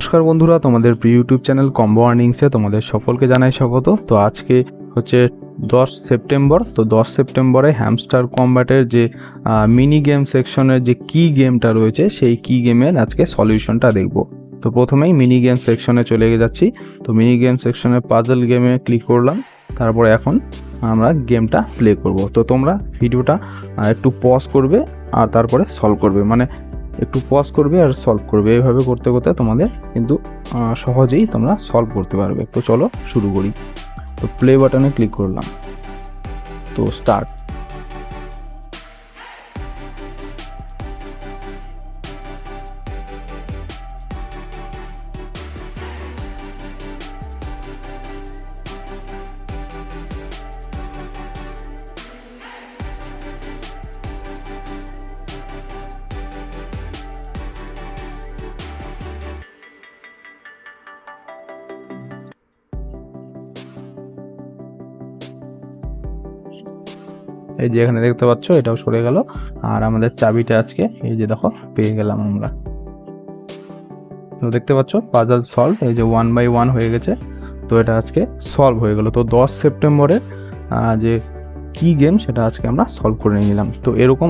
নমস্কার বন্ধুরা, তোমাদের প্রিয় ইউটিউব চ্যানেল কম্বো আর্নিংসে তোমাদের সকলকে জানাই স্বাগত। তো আজকে হচ্ছে 10 সেপ্টেম্বর। তো 10 সেপ্টেম্বরে হ্যামস্টার কম্ব্যাটের যে মিনি গেম সেকশনের যে কি গেমটা রয়েছে সেই কি গেমের আজকে সলিউশনটা দেখব। তো প্রথমেই মিনি গেম সেকশনে চলে যাচ্ছি। তো মিনি গেম সেকশনে পাজল গেমে ক্লিক করলাম, তারপরে এখন আমরা গেমটা প্লে করব। তো তোমরা ভিডিওটা একটু পজ করবে আর তারপরে সলভ করবে, মানে একটু পজ করবে আর সলভ করবে, এইভাবে করতে করতে তোমাদের কিন্তু সহজেই তোমরা সলভ করতে পারবে। তো চলো শুরু করি। তো প্লে বাটনে ক্লিক করলাম, তো স্টার্ট। এই যে এখানে দেখতে পাচ্ছ এটাও সরে গেল, আর আমাদের চাবিটা আজকে এই যে দেখো পেয়ে গেলাম আমরা। তো দেখতে পাচ্ছ পাজল সলভ, এই যে 1 বাই 1 হয়ে গেছে। তো এটা আজকে সলভ হয়ে গেল। তো 10 সেপ্টেম্বরের যে কি গেম সেটা আজকে আমরা সলভ করে নিলাম। তো এরকম